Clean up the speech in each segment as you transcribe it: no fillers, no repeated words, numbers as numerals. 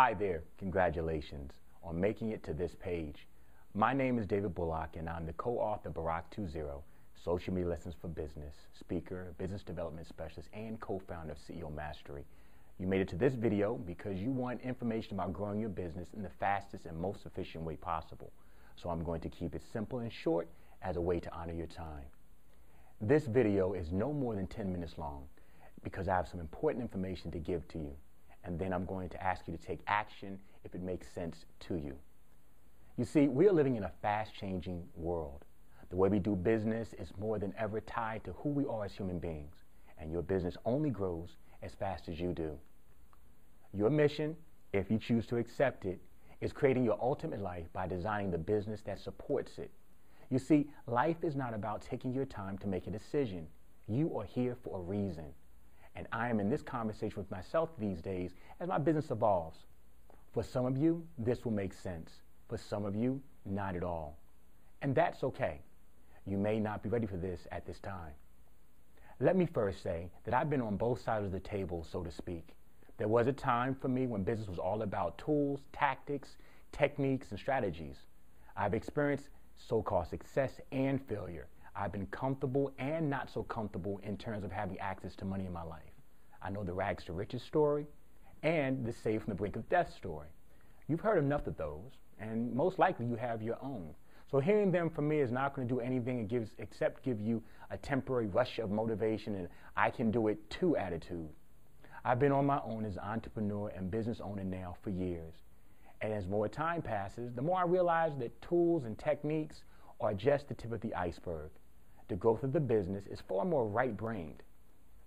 Hi there, congratulations on making it to this page. My name is David Bullock and I'm the co-author of Barack 2.0, Social Media Lessons for Business, speaker, business development specialist, and co-founder of CEO Mastery. You made it to this video because you want information about growing your business in the fastest and most efficient way possible. So I'm going to keep it simple and short as a way to honor your time. This video is no more than 10 minutes long because I have some important information to give to you. And then I'm going to ask you to take action if it makes sense to you. You see, we are living in a fast-changing world. The way we do business is more than ever tied to who we are as human beings, and your business only grows as fast as you do. Your mission, if you choose to accept it, is creating your ultimate life by designing the business that supports it. You see, life is not about taking your time to make a decision. You are here for a reason. And I am in this conversation with myself these days as my business evolves. For some of you, this will make sense. For some of you, not at all. And that's okay. You may not be ready for this at this time. Let me first say that I've been on both sides of the table, so to speak. There was a time for me when business was all about tools, tactics, techniques, and strategies. I've experienced so-called success and failure. I've been comfortable and not so comfortable in terms of having access to money in my life. I know the rags to riches story and the saved from the brink of death story. You've heard enough of those, and most likely you have your own. So hearing them from me is not going to do anything except give you a temporary rush of motivation and I can do it too attitude. I've been on my own as an entrepreneur and business owner now for years. And as more time passes, the more I realize that tools and techniques are just the tip of the iceberg. The growth of the business is far more right-brained.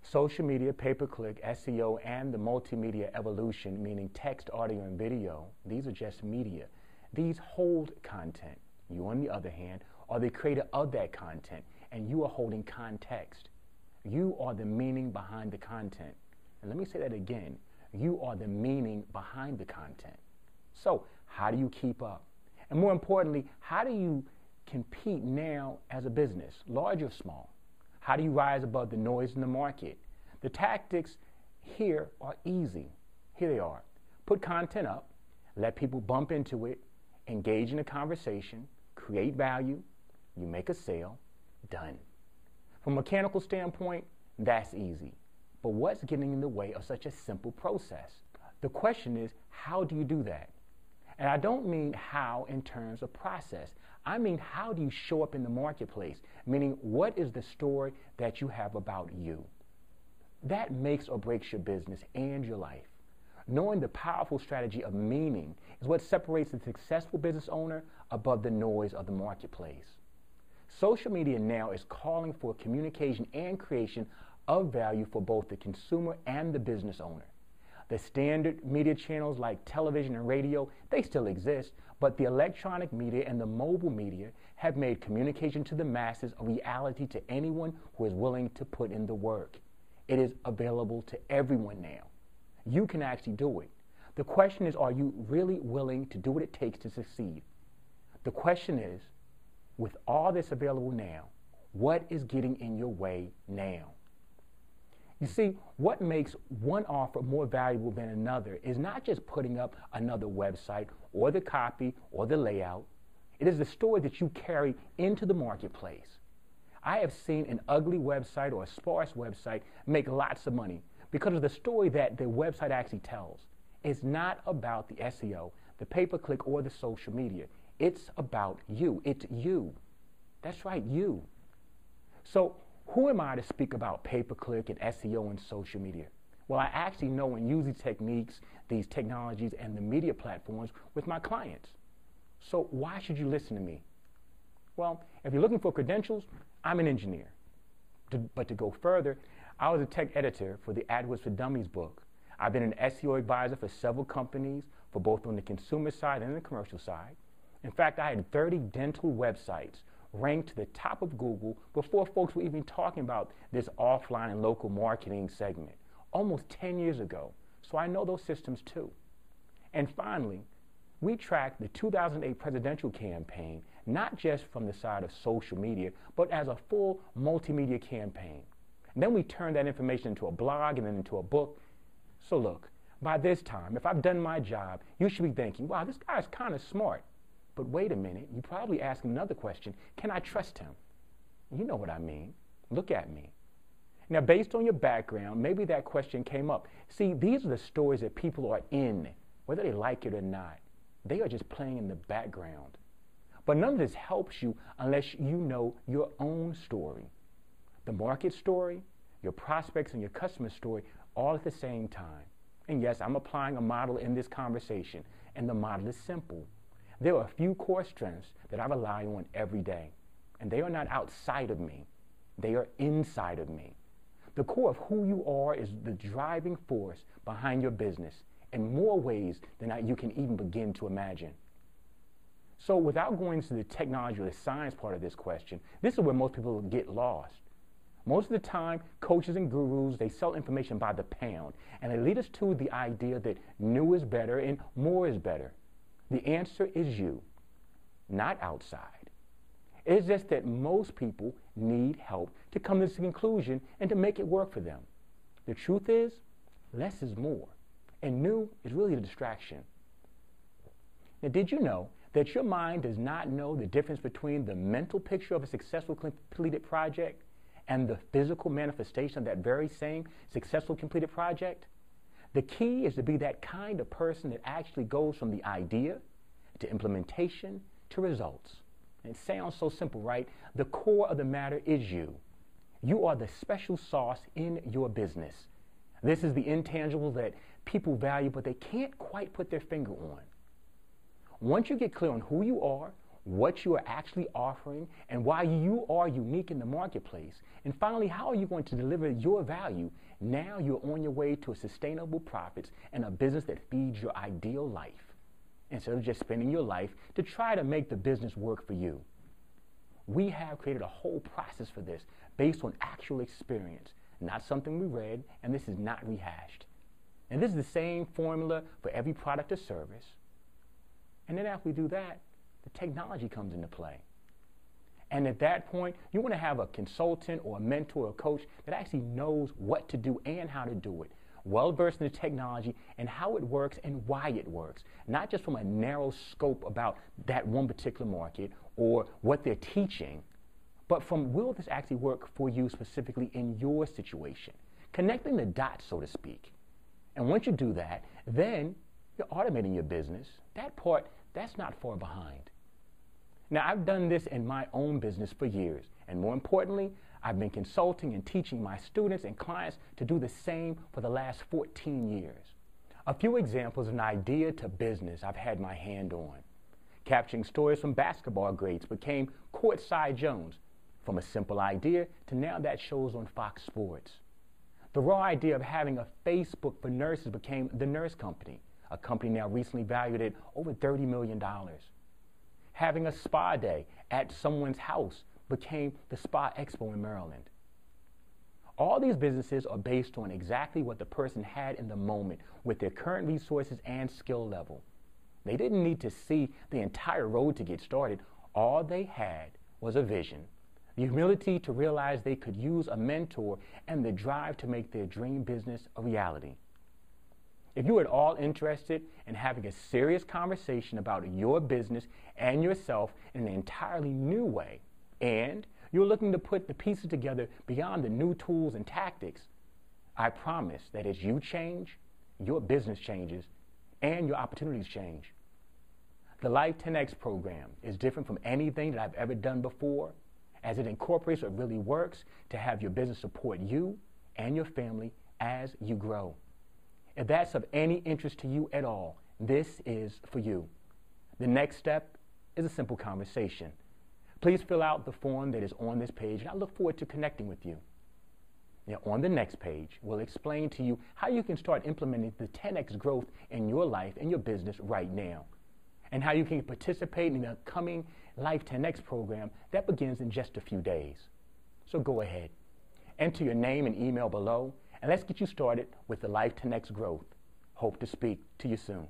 Social media, pay-per-click, SEO, and the multimedia evolution, meaning text, audio, and video, these are just media. These hold content. You, on the other hand, are the creator of that content, and you are holding context. You are the meaning behind the content. And let me say that again. You are the meaning behind the content. So, how do you keep up? And more importantly, how do you compete now as a business, large or small? How do you rise above the noise in the market? The tactics here are easy. Here they are. Put content up, let people bump into it, engage in a conversation, create value, you make a sale, done. From a mechanical standpoint, that's easy. But what's getting in the way of such a simple process? The question is, how do you do that? And I don't mean how in terms of process. I mean, how do you show up in the marketplace? Meaning, what is the story that you have about you? That makes or breaks your business and your life. Knowing the powerful strategy of meaning is what separates the successful business owner above the noise of the marketplace. Social media now is calling for communication and creation of value for both the consumer and the business owner. The standard media channels like television and radio, they still exist, but the electronic media and the mobile media have made communication to the masses a reality to anyone who is willing to put in the work. It is available to everyone now. You can actually do it. The question is, are you really willing to do what it takes to succeed? The question is, with all this available now, what is getting in your way now? You see, what makes one offer more valuable than another is not just putting up another website or the copy or the layout. It is the story that you carry into the marketplace. I have seen an ugly website or a sparse website make lots of money because of the story that the website actually tells. It's not about the SEO, the pay-per-click, or the social media. It's about you. It's you. That's right, you. So, who am I to speak about pay-per-click and SEO and social media? Well, I actually know and use these techniques, these technologies, and the media platforms with my clients. So why should you listen to me? Well, if you're looking for credentials, I'm an engineer. But to go further, I was a tech editor for the AdWords for Dummies book. I've been an SEO advisor for several companies, for both on the consumer side and the commercial side. In fact, I had 30 dental websites ranked to the top of Google before folks were even talking about this offline and local marketing segment, almost 10 years ago. So I know those systems too. And finally, we tracked the 2008 presidential campaign, not just from the side of social media, but as a full multimedia campaign. And then we turned that information into a blog and then into a book. So look, By this time, if I've done my job, you should be thinking, wow, this guy's kind of smart. But wait a minute, you probably ask another question, can I trust him? You know what I mean. Look at me. Now, based on your background, maybe that question came up. See, these are the stories that people are in, whether they like it or not. They are just playing in the background. But none of this helps you unless you know your own story. The market story, your prospects and your customer story, all at the same time. And yes, I'm applying a model in this conversation, and the model is simple. There are a few core strengths that I rely on every day, and they are not outside of me. They are inside of me. The core of who you are is the driving force behind your business in more ways than you can even begin to imagine. So without going to the technology or the science part of this question, this is where most people get lost. Most of the time, coaches and gurus, they sell information by the pound, and they lead us to the idea that new is better and more is better. The answer is you, not outside. It's just that most people need help to come to this conclusion and to make it work for them. The truth is, less is more, and new is really a distraction. Now, did you know that your mind does not know the difference between the mental picture of a successful completed project and the physical manifestation of that very same successful completed project? The key is to be that kind of person that actually goes from the idea to implementation to results. It sounds so simple, right? The core of the matter is you. You are the special sauce in your business. This is the intangible that people value, but they can't quite put their finger on. Once you get clear on who you are, what you are actually offering, and why you are unique in the marketplace, and finally, how are you going to deliver your value, now you're on your way to a sustainable profits and a business that feeds your ideal life, instead of just spending your life to try to make the business work for you. We have created a whole process for this based on actual experience, not something we read, and this is not rehashed. And this is the same formula for every product or service. And then after we do that, the technology comes into play. And at that point, you want to have a consultant or a mentor or a coach that actually knows what to do and how to do it, well-versed in the technology and how it works and why it works, not just from a narrow scope about that one particular market or what they're teaching, but from will this actually work for you specifically in your situation, connecting the dots, so to speak. And once you do that, then you're automating your business. That part, that's not far behind. Now, I've done this in my own business for years, and more importantly, I've been consulting and teaching my students and clients to do the same for the last 14 years. A few examples of an idea to business I've had my hand on. Capturing stories from basketball greats became Courtside Jones, from a simple idea to now that shows on Fox Sports. The raw idea of having a Facebook for nurses became The Nurse Company, a company now recently valued at over $30 million. Having a spa day at someone's house became the Spa Expo in Maryland. All these businesses are based on exactly what the person had in the moment with their current resources and skill level. They didn't need to see the entire road to get started. All they had was a vision, the humility to realize they could use a mentor, and the drive to make their dream business a reality. If you are at all interested in having a serious conversation about your business and yourself in an entirely new way, and you're looking to put the pieces together beyond the new tools and tactics, I promise that as you change, your business changes and your opportunities change. The Life 10X program is different from anything that I've ever done before, as it incorporates what really works to have your business support you and your family as you grow. If that's of any interest to you at all, this is for you. The next step is a simple conversation. Please fill out the form that is on this page, and I look forward to connecting with you. Now, on the next page, we'll explain to you how you can start implementing the 10X growth in your life and your business right now, and how you can participate in the upcoming Life 10X program that begins in just a few days. So go ahead, enter your name and email below, and let's get you started with the Life 10X growth. Hope to speak to you soon.